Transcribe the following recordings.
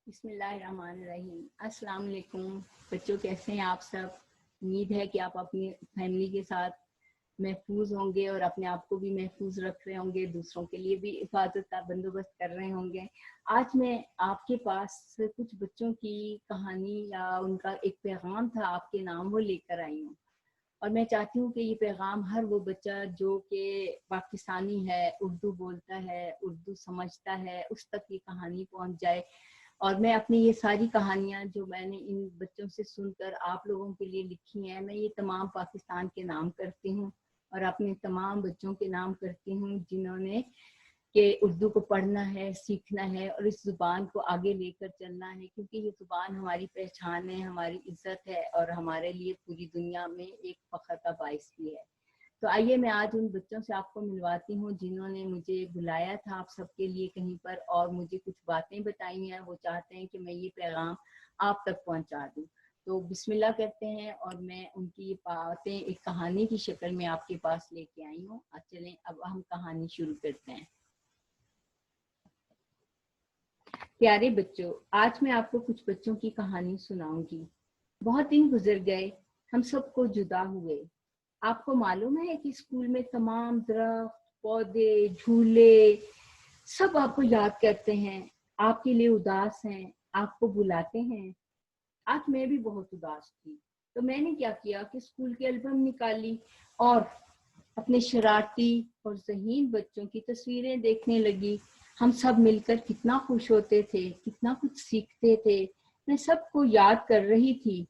बिस्मिल्लाहिर्रहमानिर्रहीम। अस्सलाम वालेकुम बच्चों, कैसे हैं आप सब। उम्मीद है कि आप अपनी फैमिली के साथ महफूज होंगे और अपने आप को भी महफूज रख रहे होंगे, दूसरों के लिए भी हिफाजत का बंदोबस्त कर रहे होंगे। आज मैं आपके पास कुछ बच्चों की कहानी या उनका एक पैगाम था आपके नाम, वो लेकर आई हूँ। और मैं चाहती हूँ कि ये पैगाम हर वो बच्चा जो कि पाकिस्तानी है, उर्दू बोलता है, उर्दू समझता है, उस तक ये कहानी पहुँच जाए। और मैं अपनी ये सारी कहानियाँ जो मैंने इन बच्चों से सुनकर आप लोगों के लिए लिखी हैं, मैं ये तमाम पाकिस्तान के नाम करती हूँ और अपने तमाम बच्चों के नाम करती हूँ जिन्होंने कि उर्दू को पढ़ना है, सीखना है और इस ज़ुबान को आगे लेकर चलना है, क्योंकि ये ज़ुबान हमारी पहचान है, हमारी इज्जत है और हमारे लिए पूरी दुनिया में एक फ़ख्र का बाइस भी है। तो आइए मैं आज उन बच्चों से आपको मिलवाती हूँ जिन्होंने मुझे बुलाया था आप सबके लिए कहीं पर और मुझे कुछ बातें बताई हैं। वो चाहते हैं कि मैं ये पैगाम आप तक पहुँचा दूँ। तो बिस्मिल्लाह कहते हैं और मैं उनकी ये बातें एक कहानी की शक्ल में आपके पास लेके आई हूँ। चलें अब हम कहानी शुरू करते हैं। प्यारे बच्चों, आज मैं आपको कुछ बच्चों की कहानी सुनाऊंगी। बहुत दिन गुजर गए, हम सबको जुदा हुए। आपको मालूम है कि स्कूल में तमाम दरख्त, पौधे, झूले सब आपको याद करते हैं, आपके लिए उदास हैं, आपको बुलाते हैं। आज मैं भी बहुत उदास थी, तो मैंने क्या किया कि स्कूल की एल्बम निकाली और अपने शरारती और ज़हीन बच्चों की तस्वीरें देखने लगी। हम सब मिलकर कितना खुश होते थे, कितना कुछ सीखते थे। मैं सबको याद कर रही थी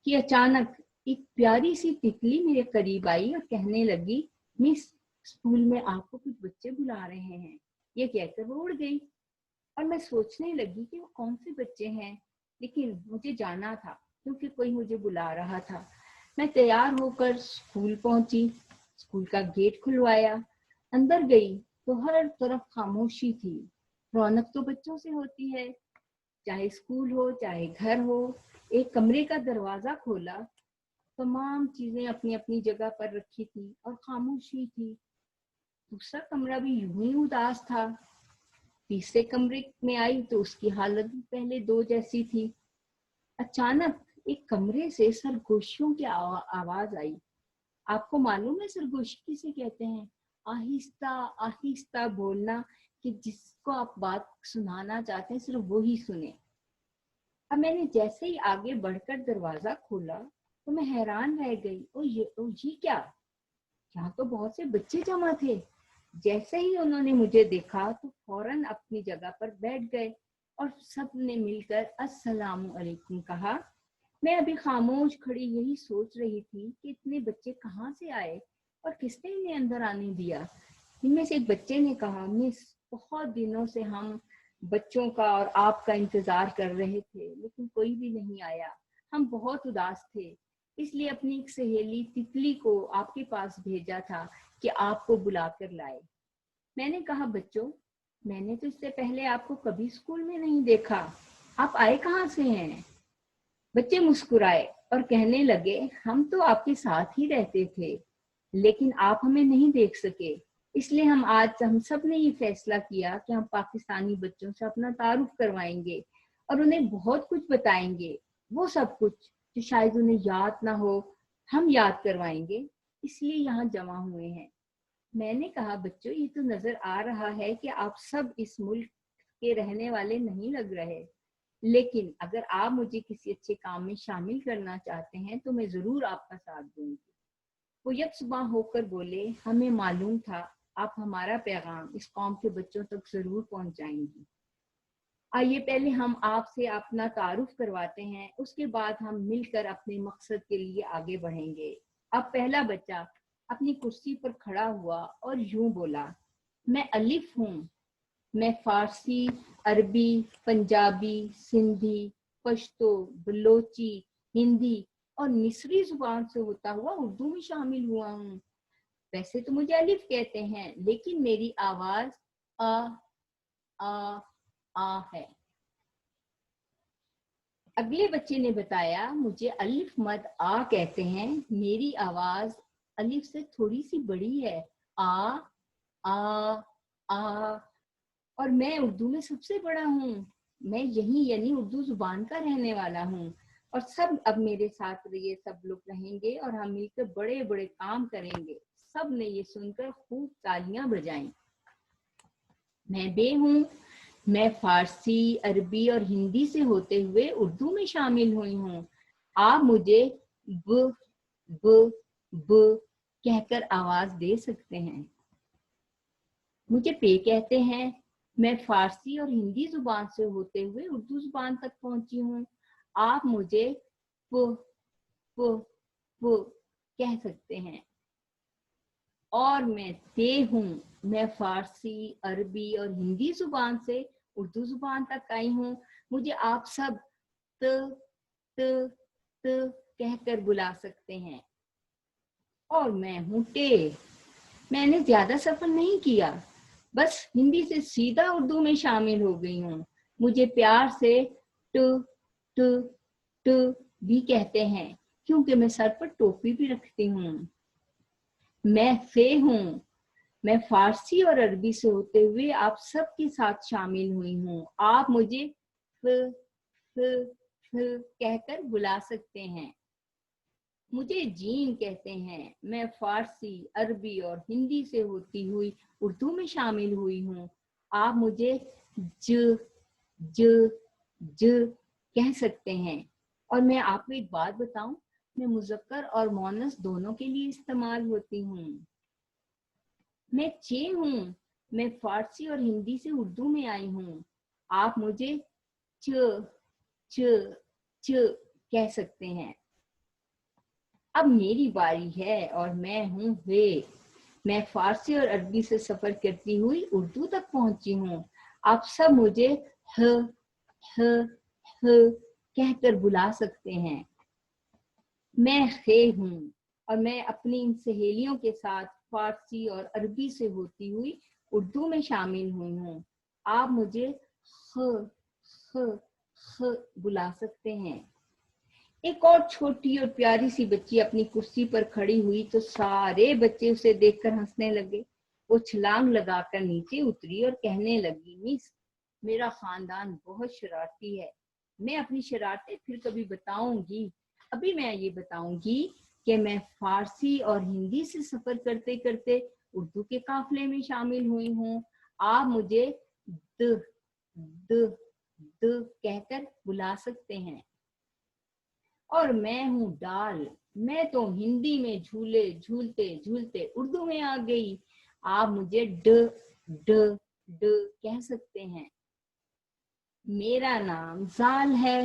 कि अचानक एक प्यारी सी तितली मेरे करीब आई और कहने लगी, मिस, स्कूल में आपको कुछ बच्चे बुला रहे हैं। ये कहकर वो उड़ गई और मैं सोचने लगी कि वो कौन से बच्चे हैं, लेकिन मुझे जाना था क्योंकि कोई मुझे बुला रहा था। मैं तैयार होकर स्कूल पहुंची, स्कूल का गेट खुलवाया, अंदर गई तो हर तरफ खामोशी थी। रौनक तो बच्चों से होती है, चाहे स्कूल हो चाहे घर हो। एक कमरे का दरवाजा खोला, तमाम चीजें अपनी अपनी जगह पर रखी थी और खामोशी थी। दूसरा कमरा भी यूं ही उदास था। तीसरे कमरे में आई तो उसकी हालत भी पहले दो जैसी थी। अचानक एक कमरे से सरगोशियों की आवाज आई। आपको मालूम है सरगोशी किसे कहते हैं? आहिस्ता आहिस्ता बोलना कि जिसको आप बात सुनाना चाहते हैं सिर्फ वो ही सुने। अब मैंने जैसे ही आगे बढ़कर दरवाजा खोला तो मैं हैरान रह गई। ओ ये क्या, यहाँ तो बहुत से बच्चे जमा थे। जैसे ही उन्होंने मुझे देखा तो फौरन अपनी जगह पर बैठ गए और सब ने मिलकर अस्सलाम वालेकुम कहा। मैं अभी खामोश खड़ी यही सोच रही थी कि इतने बच्चे कहाँ से आए और किसने इन्हें अंदर आने दिया। इनमें से एक बच्चे ने कहा, मिस, बहुत दिनों से हम बच्चों का और आपका इंतजार कर रहे थे लेकिन कोई भी नहीं आया। हम बहुत उदास थे, इसलिए अपनी एक सहेली तितली को आपके पास भेजा था कि आपको बुलाकर लाए। मैंने कहा, बच्चों, मैंने तो इससे पहले आपको कभी स्कूल में नहीं देखा, आप आए कहाँ से हैं? बच्चे मुस्कुराए और कहने लगे, हम तो आपके साथ ही रहते थे लेकिन आप हमें नहीं देख सके, इसलिए हम सब ने ये फैसला किया कि हम पाकिस्तानी बच्चों से अपना तारुफ करवाएंगे और उन्हें बहुत कुछ बताएंगे। वो सब कुछ जो शायद उन्हें याद ना हो, हम याद करवाएंगे, इसलिए यहाँ जमा हुए हैं। मैंने कहा, बच्चों, ये तो नजर आ रहा है कि आप सब इस मुल्क के रहने वाले नहीं लग रहे, लेकिन अगर आप मुझे किसी अच्छे काम में शामिल करना चाहते हैं तो मैं जरूर आपका साथ दूंगी। वो यकसुबह होकर बोले, हमें मालूम था आप हमारा पैगाम इस कौम के बच्चों तक जरूर पहुंचाएंगी। आइए पहले हम आपसे अपना तारुफ करवाते हैं, उसके बाद हम मिलकर अपने मकसद के लिए आगे बढ़ेंगे। अब पहला बच्चा अपनी कुर्सी पर खड़ा हुआ और यूं बोला, मैं अलिफ हूँ। मैं फारसी, अरबी, पंजाबी, सिंधी, पश्तो, बलोची, हिंदी और मिस्री जुबान से होता हुआ उर्दू में शामिल हुआ हूँ। वैसे तो मुझे अलिफ कहते हैं लेकिन मेरी आवाज आ आ आ है। अगले बच्चे ने बताया, मुझे अलिफ मद आ कहते हैं, मेरी आवाज अलिफ से थोड़ी सी बड़ी है, आ आ आ, और मैं उर्दू में सबसे बड़ा हूँ। میں یہیں یعنی اردو زبان کا رہنے والا ہوں اور سب اب میرے ساتھ یہ سب لوگ رہیں گے اور ہم مل کر بڑے بڑے کام کریں گے۔ سب نے یہ سن کر خوب تالیاں بجائیں۔ میں بے ہوں، میں فارسی، عربی اور ہندی سے ہوتے ہوئے اردو میں شامل ہوئی ہوں۔ آپ مجھے ب ب ب کہہ کر آواز دے سکتے ہیں۔ مجھے پے کہتے ہیں۔ میں فارسی اور ہندی زبان سے ہوتے ہوئے اردو زبان تک پہنچی ہوں۔ آپ مجھے پ پ پ کہہ سکتے ہیں۔ اور میں تے ہوں۔ میں فارسی، عربی اور ہندی زبان سے اردو زبان تک آئی ہوں۔ مجھے آپ سب ت ت ت کہہ کر بلا سکتے ہیں۔ اور میں ہوں ٹے۔ میں نے زیادہ سفر نہیں کیا، بس ہندی سے سیدھا اردو میں شامل ہو گئی ہوں۔ مجھے پیار سے ٹ ٹ ٹ بھی کہتے ہیں کیونکہ میں سر پر ٹوپی بھی رکھتی ہوں۔ میں فے ہوں۔ میں فارسی اور عربی سے ہوتے ہوئے آپ سب کے ساتھ شامل ہوئی ہوں۔ آپ مجھے ف ف ف کہہ کر بلا سکتے ہیں۔ مجھے جین کہتے ہیں۔ میں فارسی، عربی اور ہندی سے ہوتی ہوئی اردو میں شامل ہوئی ہوں۔ آپ مجھے ج ج ج کہہ سکتے ہیں۔ اور میں آپ کو ایک بات بتاؤں، میں مذکر اور مؤنث دونوں کے لیے استعمال ہوتی ہوں۔ میں چے ہوں۔ میں فارسی اور ہندی سے اردو میں آئی ہوں۔ آپ مجھے چ چ چ کہہ سکتے ہیں۔ اب میری باری ہے اور میں ہوں ہے۔ میں فارسی اور عربی سے سفر کرتی ہوئی اردو تک پہنچی ہوں۔ آپ سب مجھے ہ ہ ہ کہہ کر بلا سکتے ہیں۔ میں خے ہوں اور میں اپنی ان سہیلیوں کے ساتھ فارسی اور عربی سے ہوتی ہوئی اردو میں شامل ہوئی ہوں۔ آپ مجھے خ خ خ بلا سکتے ہیں۔ ایک اور چھوٹی اور پیاری سی بچی اپنی کرسی پر کھڑی ہوئی تو سارے بچے اسے دیکھ کر ہنسنے لگے۔ وہ چھلانگ لگا کر نیچے اتری اور کہنے لگی، مس، میرا خاندان بہت شرارتی ہے۔ میں اپنی شرارتیں پھر کبھی بتاؤں گی۔ ابھی میں یہ بتاؤں گی کہ میں فارسی اور ہندی سے سفر کرتے کرتے اردو کے قافلے میں شامل ہوئی ہوں۔ آپ مجھے د د د کہہ کر بلا سکتے ہیں۔ اور میں ہوں ڈال۔ میں تو ہندی میں جھولے جھولتے جھولتے اردو میں آ گئی۔ آپ مجھے ڈ ڈ ڈ کہہ سکتے ہیں۔ میرا نام زال ہے۔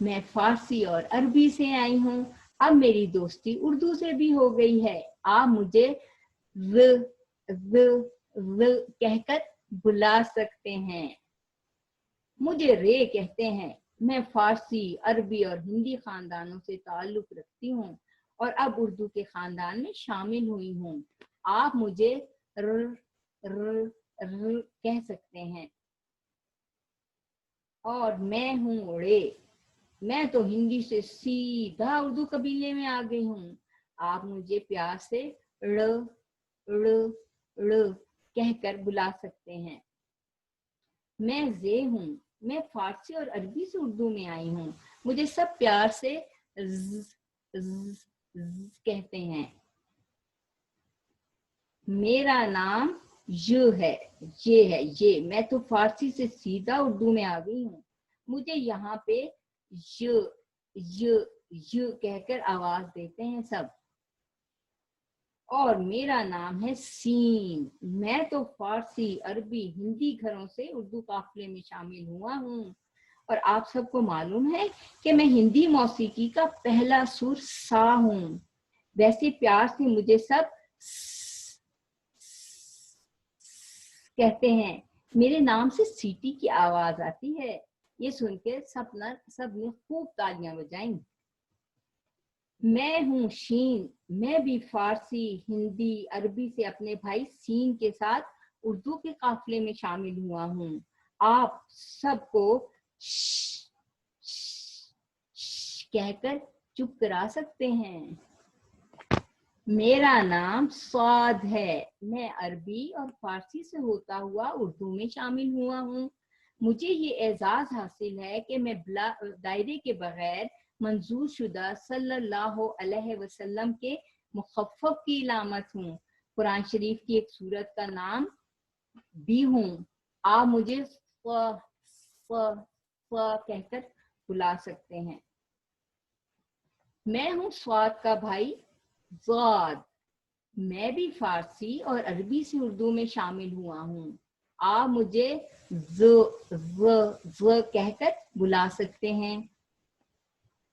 میں فارسی اور عربی سے آئی ہوں۔ اب میری دوستی اردو سے بھی ہو گئی ہے۔ آپ مجھے ز ز ز کہہ کر بلا سکتے ہیں۔ مجھے رے کہتے ہیں۔ میں فارسی، عربی اور ہندی خاندانوں سے تعلق رکھتی ہوں اور اب اردو کے خاندان میں شامل ہوئی ہوں۔ آپ مجھے ر ر ر کہہ سکتے ہیں۔ اور میں ہوں اڑے۔ میں تو ہندی سے سیدھا اردو قبیلے میں آ گئی ہوں۔ آپ مجھے پیار سے ڑ ڑ ڑ کہہ کر بلا سکتے ہیں۔ میں زے ہوں۔ میں فارسی اور عربی سے اردو میں آئی ہوں۔ مجھے سب پیار سے ز ز ز کہتے ہیں۔ میرا نام ہے، یہ ہے یہ۔ میں تو فارسی سے سیدھا اردو میں آ گئی ہوں۔ مجھے یہاں پہ ی کہہ کر آواز دیتے ہیں سب۔ اور میرا نام ہے سین۔ میں تو فارسی، عربی، ہندی گھروں سے اردو قافلے میں شامل ہوا ہوں۔ اور آپ سب کو معلوم ہے کہ میں ہندی موسیقی کا پہلا سر سا ہوں۔ ویسے پیار سے مجھے سب کہتے ہیں۔ میرے نام سے سیٹی کی آواز آتی ہے۔ یہ سن کے سب نے خوب تالیاں بجائیں۔ میں ہوں شین۔ میں بھی فارسی، ہندی، عربی سے اپنے بھائی سین کے ساتھ اردو کے قافلے میں شامل ہوا ہوں۔ آپ سب کو ش کہہ کر چپ کرا سکتے ہیں۔ میرا نام سعد ہے۔ میں عربی اور فارسی سے ہوتا ہوا اردو میں شامل ہوا ہوں۔ मुझे ये एजाज हासिल है कि मैं दायरे के बगैर मंजूर शुदा सल्लल्लाहु अलैहि वसल्लम के मुखफ़फ़ की इलामत हूँ। कुरान शरीफ की एक सूरत का नाम भी हूँ। आप मुझे कहकर बुला सकते हैं। मैं हूँ स्वाद का भाई ज़ाद। मैं भी फारसी और अरबी से उर्दू में शामिल हुआ हूँ। आप मुझे ज़ कहकर बुला सकते हैं।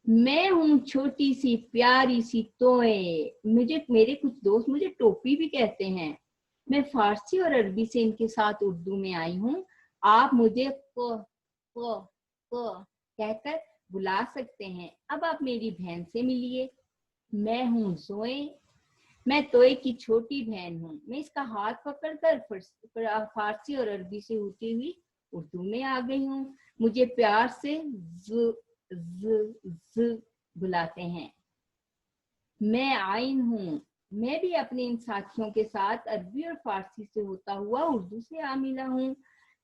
मैं हूँ छोटी सी प्यारी सी तोए। मेरे कुछ दोस्त मुझे टोपी भी कहते हैं। मैं फारसी और अरबी से इनके साथ उर्दू में आई हूँ। आप मुझे प कहकर बुला सकते हैं। अब आप मेरी बहन से मिलिए। मैं हूँ जोए। मैं तोए की छोटी बहन हूँ। मैं इसका हाथ पकड़कर फारसी और अरबी से होती हुई उर्दू में आ गई हूँ। मुझे प्यार से ज बुलाते हैं। मैं आइन हूँ। मैं भी अपने इन साथियों के साथ अरबी और फारसी से होता हुआ उर्दू से आ मिला हूँ।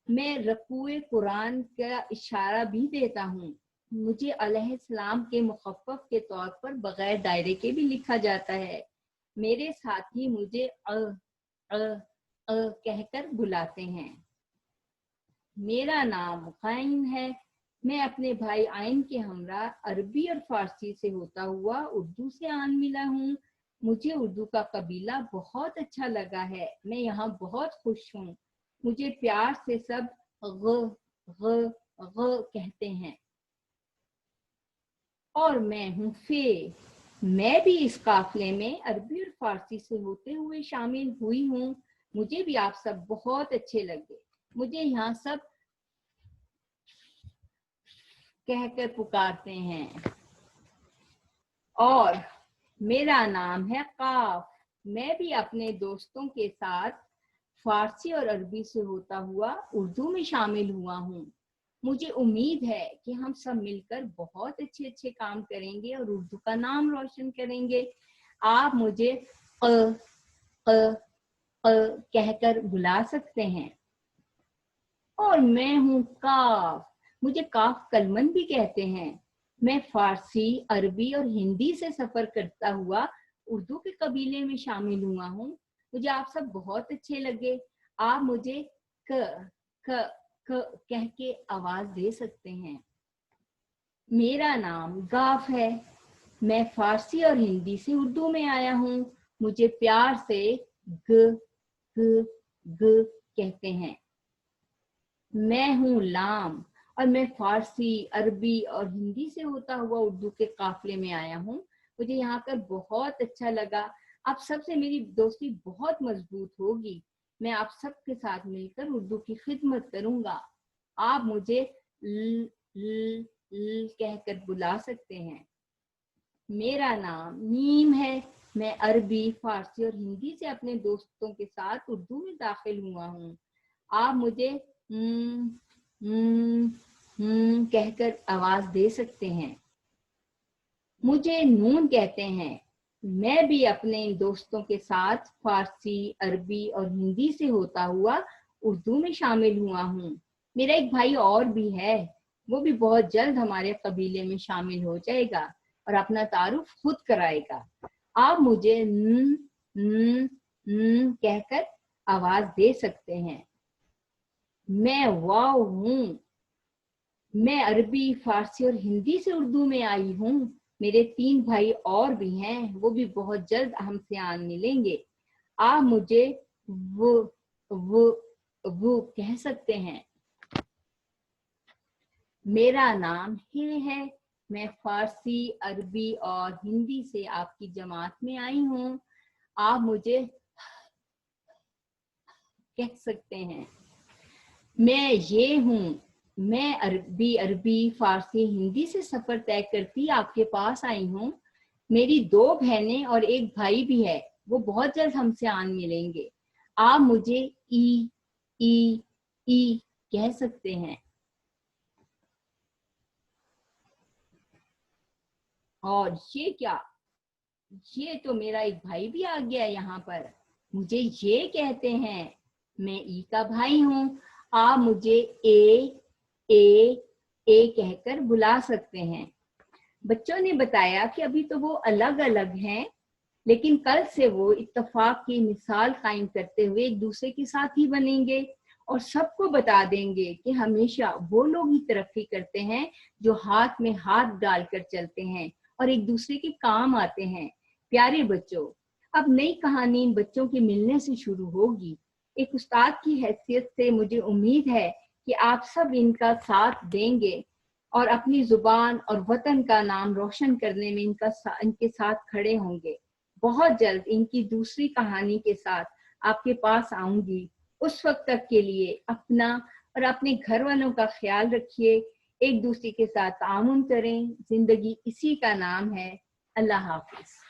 मैं रकूए कुरान का इशारा भी देता हूँ। मुझे अलैहिस्सलाम के मुखफ़फ़ के तौर पर बगैर दायरे के भी लिखा जाता है। मेरे साथी मुझे कहकर बुलाते हैं। मेरा नाम ग़ाइन है। मैं अपने भाई आइन के हमरा अरबी और फारसी से होता हुआ उर्दू से आन मिला हूँ। मुझे उर्दू का कबीला बहुत अच्छा लगा है। मैं यहाँ बहुत खुश हूँ। मुझे प्यार से सब ग कहते हैं। और मैं हूँ फे। मैं भी इस काफिले में अरबी और फारसी से होते हुए शामिल हुई हूँ। मुझे भी आप सब बहुत अच्छे लगे। मुझे यहाँ सब कहकर पुकारते हैं। और मेरा नाम है काफ। मैं भी अपने दोस्तों के साथ फारसी और अरबी से होता हुआ उर्दू में शामिल हुआ हूँ। मुझे उम्मीद है कि हम सब मिलकर बहुत अच्छे अच्छे काम करेंगे और उर्दू का नाम रोशन करेंगे। आप मुझे कहकर बुला सकते हैं। और मैं हूँ काफ। मुझे काफ कलमन भी कहते हैं। मैं फारसी, अरबी और हिंदी से सफर करता हुआ उर्दू के कबीले में शामिल हुआ हूँ। मुझे आप सब बहुत अच्छे लगे। आप मुझे क कह के आवाज दे सकते हैं। मेरा नाम गाफ है। मैं फारसी और हिंदी से उर्दू में आया हूँ। मुझे प्यार से ग कहते हैं। मैं हूँ लाम और मैं फारसी, अरबी और हिंदी से होता हुआ उर्दू के काफिले में आया हूँ। मुझे यहाँ कर बहुत अच्छा लगा। आप सबसे मेरी दोस्ती बहुत मजबूत होगी। मैं आप सबके साथ मिलकर उर्दू की खिदमत करूंगा। आप मुझे कहकर बुला सकते हैं। मेरा नाम नीम है। मैं अरबी, फारसी और हिंदी से अपने दोस्तों के साथ उर्दू में दाखिल हुआ हूँ। आप मुझे कहकर आवाज दे सकते हैं। मुझे नून कहते हैं। मैं भी अपने दोस्तों के साथ फारसी, अरबी और हिंदी से होता हुआ उर्दू में शामिल हुआ हूँ। मेरा एक भाई और भी है। वो भी बहुत जल्द हमारे कबीले में शामिल हो जाएगा और अपना तारुफ खुद कराएगा। आप मुझे कहकर आवाज दे सकते हैं। मैं वाव हूँ। मैं अरबी, फारसी और हिंदी से उर्दू में आई हूँ। मेरे 3 भाई और भी हैं। वो भी बहुत जल्द हमसे आन मिलेंगे। आप मुझे वो कह सकते हैं। मेरा नाम है। मैं फारसी, अरबी और हिंदी से आपकी जमात में आई हूँ। आप मुझे कह सकते हैं। मैं ये हूँ। मैं अरबी, फारसी, हिंदी से सफर तय करती आपके पास आई हूँ। मेरी 2 बहनें और एक भाई भी है। वो बहुत जल्द हमसे आन मिलेंगे। आप मुझे ई कह सकते हैं। और ये क्या, ये तो मेरा एक भाई भी आ गया यहाँ पर। मुझे ये कहते हैं। मैं ई का भाई हूँ। आप मुझे ए اے کہہ کر بلا سکتے ہیں۔ بچوں نے بتایا کہ ابھی تو وہ الگ الگ ہیں، لیکن کل سے وہ اتفاق کی مثال قائم کرتے ہوئے ایک دوسرے کے ساتھ ہی بنیں گے اور سب کو بتا دیں گے کہ ہمیشہ وہ لوگ ہی ترقی کرتے ہیں جو ہاتھ میں ہاتھ ڈال کر چلتے ہیں اور ایک دوسرے کے کام آتے ہیں۔ پیارے بچوں، اب نئی کہانی ان بچوں کے ملنے سے شروع ہوگی۔ ایک استاد کی حیثیت سے مجھے امید ہے کہ آپ سب ان کا ساتھ دیں گے اور اپنی زبان اور وطن کا نام روشن کرنے میں ان کے ساتھ کھڑے ہوں گے۔ بہت جلد ان کی دوسری کہانی کے ساتھ آپ کے پاس آؤں گی۔ اس وقت تک کے لیے اپنا اور اپنے گھر والوں کا خیال رکھیے، ایک دوسرے کے ساتھ تعاون کریں۔ زندگی اسی کا نام ہے۔ اللہ حافظ۔